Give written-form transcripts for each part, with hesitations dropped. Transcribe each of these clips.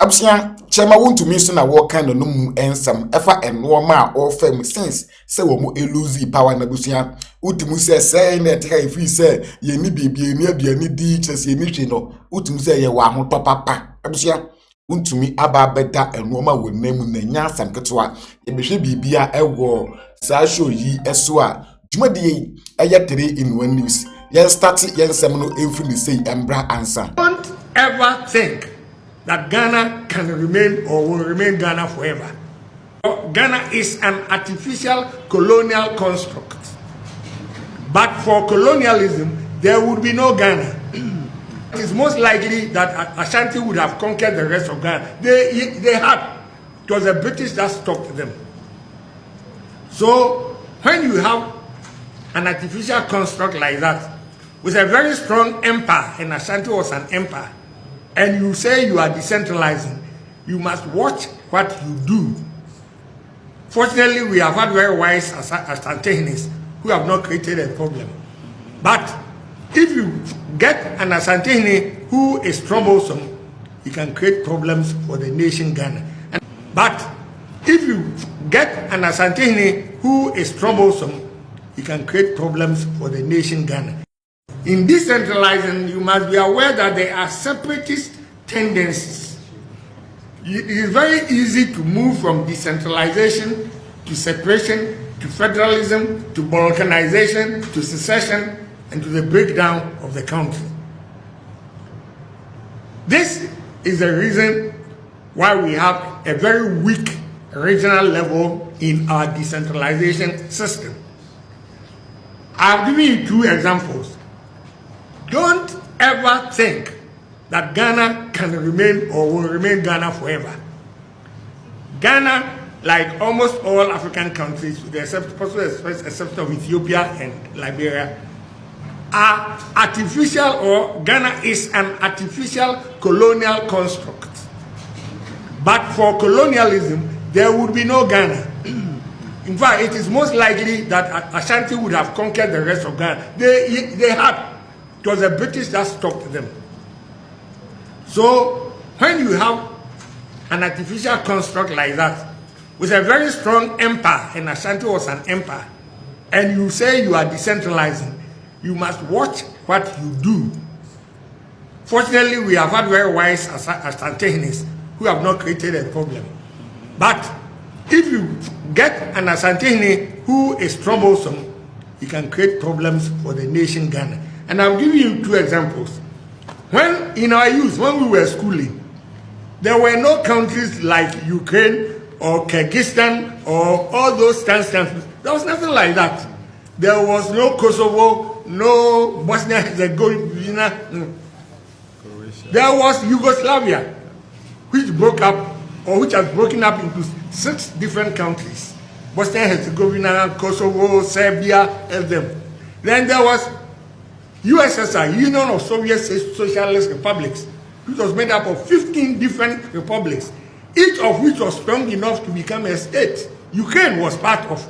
Absia chema Wontumi so na wo kan no mu ensam efa enoma all fam since say wo mo eluzi power na busia utimu say na tika ifi say ye ni bibie ni aduani di chese ye ni hwe no utimu say ye wa ho topapa absia Wontumi aba beda enoma wo nam na nya asam ketwa ye behwe bibia ewo sa show yi eso a dwumadie eye 3 in 1 news yen start yen sem no emfini say embra ansa. Don't ever think that Ghana can remain or will remain Ghana forever. Ghana is an artificial colonial construct. But for colonialism, there would be no Ghana. It is most likely that Ashanti would have conquered the rest of Ghana. They had. It was the British that stopped them. So when you have an artificial construct like that, with a very strong empire, and Ashanti was an empire, and you say you are decentralizing, you must watch what you do. Fortunately, we have had very wise Asantehines who have not created a problem. But if you get an Asantehine who is troublesome, you can create problems for the nation Ghana. But if you get an Asantehine who is troublesome, you can create problems for the nation Ghana. In decentralizing, you must be aware that there are separatist tendencies. It is very easy to move from decentralization to separation, to federalism, to balkanization, to secession, and to the breakdown of the country. This is the reason why we have a very weak regional level in our decentralization system. I've given you 2 examples. Don't ever think that Ghana can remain or will remain Ghana forever. Ghana, like almost all African countries, with the exception of Ethiopia and Liberia, are artificial, or Ghana is an artificial colonial construct. But for colonialism, there would be no Ghana. In fact, it is most likely that Ashanti would have conquered the rest of Ghana. They had. It was the British that stopped them. So when you have an artificial construct like that, with a very strong empire, and Ashanti was an empire, and you say you are decentralizing, you must watch what you do. Fortunately, we have had very wise Asantehines who have not created a problem. But if you get an Asantehine who is troublesome, you can create problems for the nation Ghana. And I'll give you 2 examples. When in our youth, when we were schooling, there were no countries like Ukraine or Kyrgyzstan or all those circumstances. There was nothing like that. There was no Kosovo, no Bosnia-Herzegovina. No. There was Yugoslavia, which broke up, or which has broken up into 6 different countries. Bosnia-Herzegovina, Kosovo, Serbia, and them. Then there was USSR, Union of Soviet Socialist Republics, which was made up of 15 different republics, each of which was strong enough to become a state. Ukraine was part of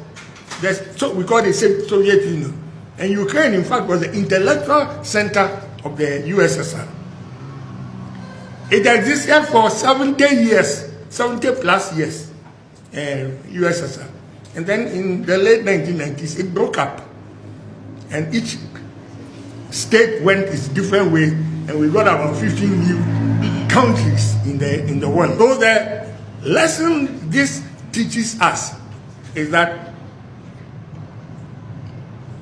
this, so we call it the Soviet Union. And Ukraine, in fact, was the intellectual center of the USSR. It existed for 70 years, 70 plus years, USSR. And then in the late 1990s, it broke up. And each state went its different way, and we got about 15 new countries in the world. So the lesson this teaches us is that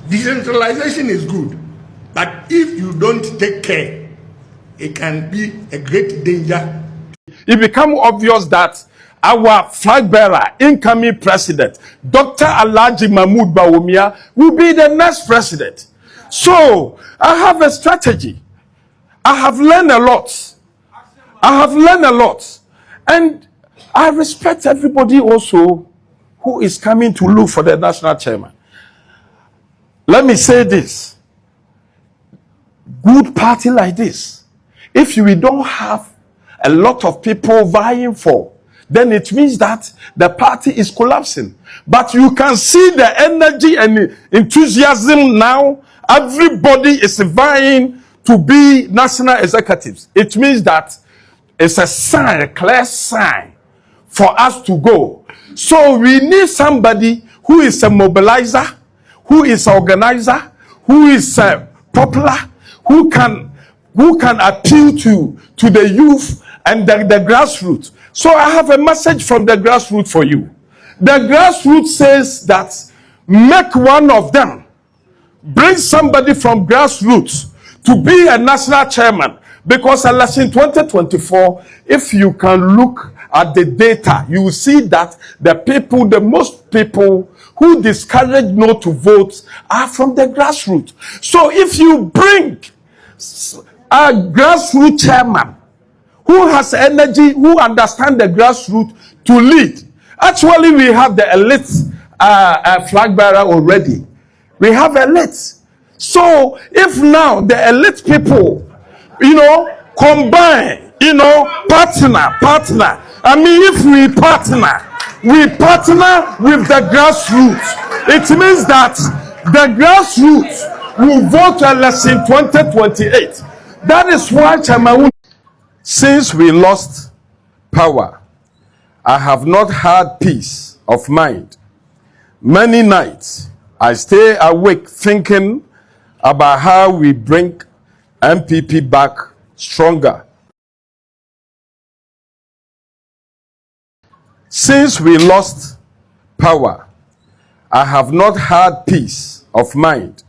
decentralization is good, but if you don't take care, it can be a great danger. It becomes obvious that our flag bearer, incoming president, Dr. Alhaji Mahmoud Bawumia, will be the next president. So I have a strategy. I have learned a lot. And I respect everybody also who is coming to look for the national chairman. Let me say this. Good party like this, if we don't have a lot of people vying for, then it means that the party is collapsing. But you can see the energy and enthusiasm now. Everybody is vying to be national executives. It means that It's a sign, a clear sign for us to go. So we need somebody who is a mobilizer, who is an organizer, who is popular, who can appeal to the youth and the grassroots. So I have a message from the grassroots for you. The grassroots says that make one of them, bring somebody from grassroots to be a national chairman, because election 2024, if you can look at the data, you will see that the most people who discourage no to vote are from the grassroots. So if you bring a grassroots chairman who has energy, who understands the grassroots to lead, actually we have the elite flag bearer already. We have elites. So if now the elite people, combine, partner. I mean, if we partner with the grassroots. It means that the grassroots will vote election 2028. That is why, Chairman, since we lost power, I have not had peace of mind. Many nights, I stay awake thinking about how we bring MPP back stronger. Since we lost power, I have not had peace of mind.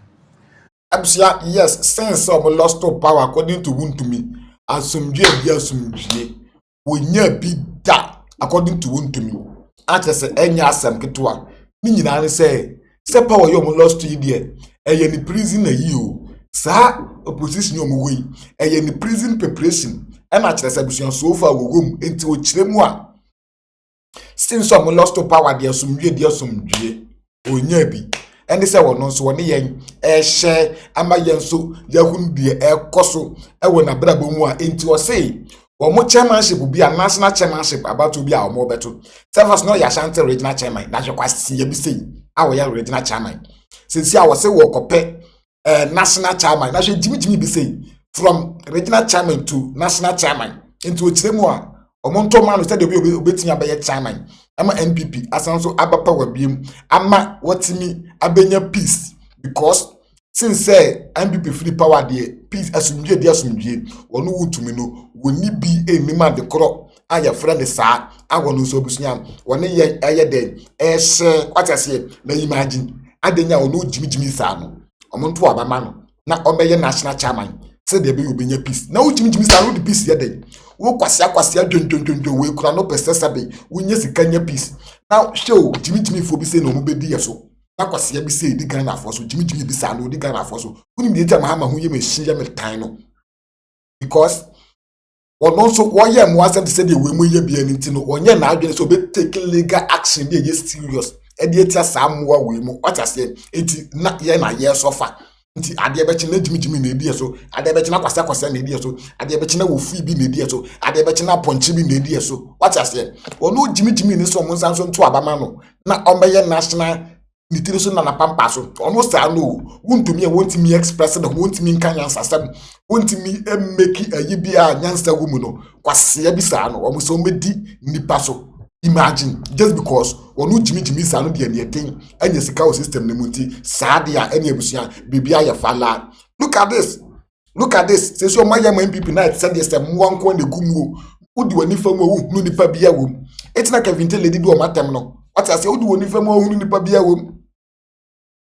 Yes, since we lost power, according to Wontumi, asumdwe wonya bi da, according to Wontumi. Ate se enya asem ketewa. Ni nyina ne se power yo mo lost yi de, eye ni prison na yi o. Sa opposition yo mo we, eye ni prison preparation. E na kire se busuan so far wo gom enti o kire mu a. Since we lost power, de asumdwe onya bi. And say wono so woni yen share ama yen so yahun de ekoso e wona brabo mu a enti o say wo mo chairmanship bi a national chairmanship about to be a mo beto service no ya Ashanti regional chairman na hwe kwasi ye bi say a wo ya regional chairman since I was say wo kope national chairman na hwe jimi bi say from regional chairman to national chairman into ochiremu a omonto man said obi obetimi abaye chairman ama NPP asanso abapa wabiem ama watimi abenya peace, because since NPP free power there peace asumdwe wonu Wontumi no woni bi enima de kro aya friend sa awonu so busunya woni ye aye den kwatase na imagine adenya wonu jimi sa no omonto abama no na omeye national chairman said there be obenya peace na jimi sa no the peace ye den wo kwasia dwondwondwondwo we kura no pese sabe wonye sikanya peace now show jimi fo bi say no mo bedi yeso na kwasia bi say di Ghana afo so jimi bi say no di Ghana afo so woni bi eta mahama hu ye machine ya metan no, because one also one year mo asem say dey we mo ye bia ni ti no onye na adwene so be take legal action dey ye serious e dey tia samoa we mo kwatase enti na ye na ye sofa nti ade be na jimi na edi so ade be na kwasa na edi so ade be na wofu bi na edi so ade be na ponche bi na edi so what I say ono jimi ni so mo nsan so nto abama no na omeye national nitiri so na pampa so ono sa no Wontumi Wontumi express na Wontumi nkan yansa sam Wontumi make ayi bi a nyansa wo mu no kwase bi sa no omo so medi nipa so. Imagine, just because onu jimi sa no de ne den anya sika o system ne munti saade a anya busuan bibia ya fala. Look at this say so my MPP night said yes dem wan kon de gumu udi wani fam wo hu nipa bia wo etina Kevin Tell lady do o matem no what I say udi wani fam wo hu nipa bia wo.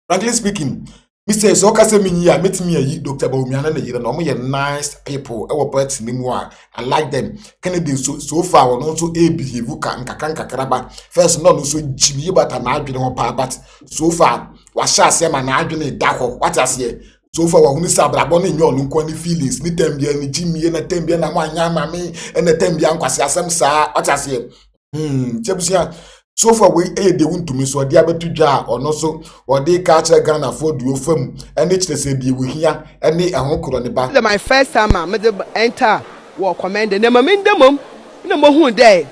Frankly speaking, Mr. Soka se minyi a metimi ayi Dr. Bawumiana na yire na omo ye nice people e wo party ni mu a I like them. Kennedy so far won also behave nkakraba first no so jimi bata na adwene ho pa, but so far wa sha se ma na adwene da ho what I say so far wa hunu sa brabo no nyo no kwani feelings ni tembia ni jimi na tembia na mwanya mame na tembia nkwase asem sa what I say chebusia. So far we de Wontumi so de abetu dwa ono so ode ka cha Ghana for duo fam ene kire se de we hia ene ehokoro ne ba. My first time I made enter war command na mamindemom na mohu dey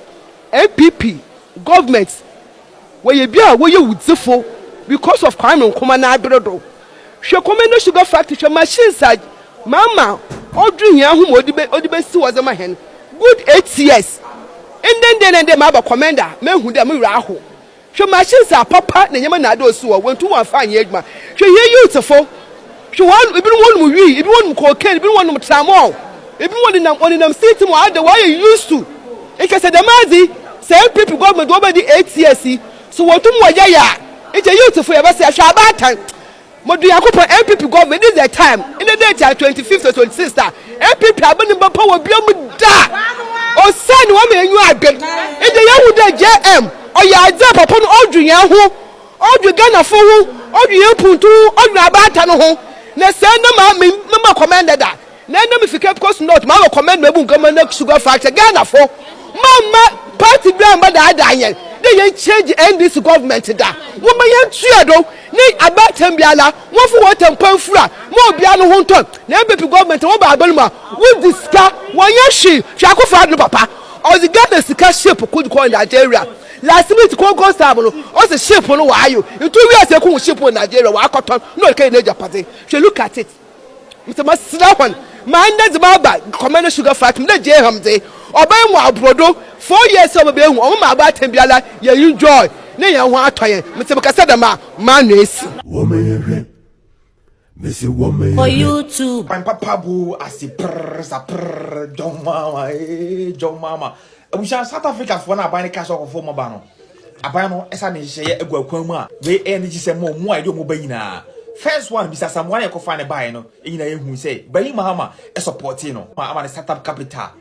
MPP government we bia we wudzifo because of crime nkoma na abredo hwe command sugar factory hwe machine side mama odru hia hu odi be si wozema hen good 8 years and then my commander men who dem raho hwe machines are papa na nyama na do so won to wan fa anye adwuma hwe ye youthful hwe wan ebi won mu wi ebi won mu cocaine ebi won mu tramol ebi won nam city mo ade why you used to e ke say the mazi say people government over the 8 years so won to mo ya e je youthful e ba say hwe abatan modu yakopo MPP government this is the time in the date 25th to 26th MPP abani ba power biam da o send wo me enyu agbe e de yahu de JM o ya aja papa no odwu yan ho odwu Ghana fo ho odwu yepuntu odwu abata no ho na send ma commended that na me fike because not ma commend me bu government sugar factory Ghana fo mama party brand da yen they yen change NDC government da wo ma yen tuado ni abatem biala wo fu watem panfura mo bia no ho nton na MPP government wo ba abaluma wo diska wo yen hwi hwakofa no papa o the Ghana sika shape could call Nigeria last week go stab no o se shape no wa ayo into we ase ko shape in Nigeria wa akoton no ke na Japan she look at it mr masira one man that baba commander sugar factory na je hamze oban mu abrodo 4 years o be hu o ma ba tembiala ye enjoy na ye ho atoyen mr kasa da ma no esi woman Missy woman for YouTube. My papa bu asipr John mama we shall South Africa for na ban cash of former bano aban no esa ne hye egwa kwan mu a we energy se mo mu a de mo bayina first one bisa someone e ko fa ne buy no enyina ye hu say bayi mahama e support no ama ne startup capital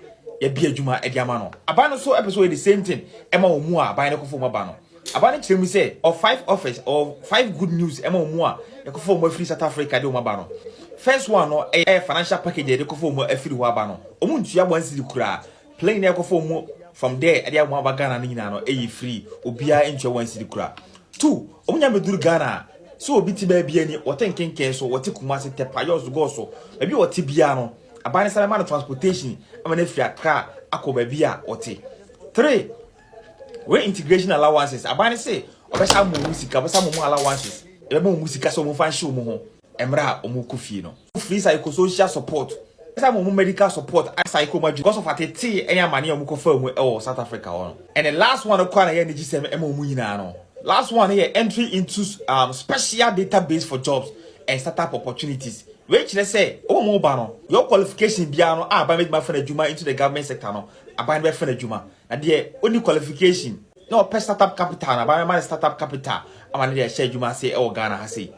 ye bi adwuma e di ama no aban no so episode the same thing e ma mu a ban ne ko former bano aban ne me say of 5 offers or 5 good news e ma mu a e ko former free South Africa de mo bano first one no e financial package de ko former afiri ho aba no omu ntua bonsi kura plane e ko former from there e dia mo aba Ghana ni nyina no e free obia ntua wansi kura 2 omunya meduru Ghana so obi ti ba bia ni wotenkenken so wote kumase tepayos go so ebi wote bia no abane sare man transportation amana free Accra akoba bia wote 3 we integration allowances abane say obesa mo musika obesa mo allowances ebe mo musika so mo fan show mo ho emra o mo kufie no free psychosocial support esa mo medical support psycho madu because of atete enya mane o mo kofa mu e South Africa ho and the last one kwa na ye nigi sem e mo mu nyina no last one here entry into special database for jobs and startup opportunities which they say o mo ba no your qualification bia no aba make ma fana juma into the government sector no aba be fana juma na de only qualification no per startup capital na aba ma startup capital ama de share juma say e Ghana ha say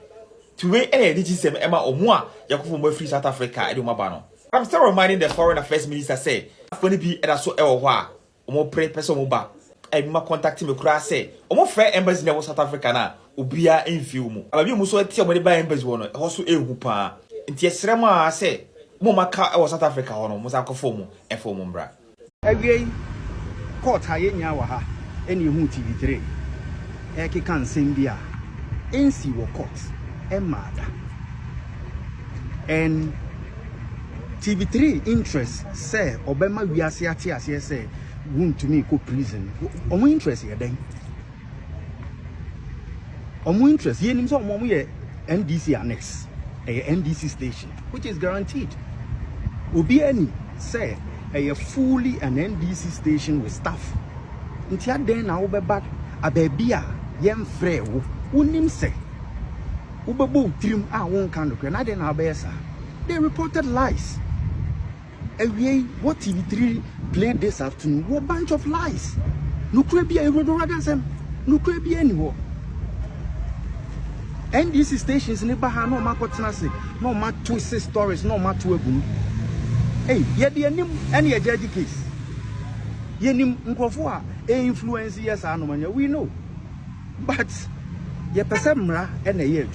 to we any digisem e ma omo a yakofo mo free South Africa e de mo ba no. I'm still reminding the foreign affairs minister say funny be e so e wo ho a omo pre person mo ba e ma contact me kura say omo free embassy na South Africa na obia enfiu mu ababi mu so tie omo de ba embassy wo no e ho so ehu pa nti esrem a say mo maka e South Africa ho no mo sa kofo mu e fo mu mbra awie court ha yenya wa ha ene ehu TV3 e ke kan sembia ensi wo court e mada and TV3 interest say obema wiase ate ase say Wontumi go prison omo interest ye den omo interest ye nim so omo ye NDC annex NDC station which is guaranteed obi ani say a fully an NDC station with staff nti aden na wo beba ababia yem frɛ wo unim say wo bebo trim a won kan dokre na den na abesa they reported lies. What TV3 played this afternoon were a bunch of lies. No could be a rodoragansem, no could be anywhere. NDC stations never had no makotinasi, no mat 26 stories, no mat 2 boom. Hey, yet the any judge case. Yenim Nkofua, influence yes, we know. But ye persemra and a year.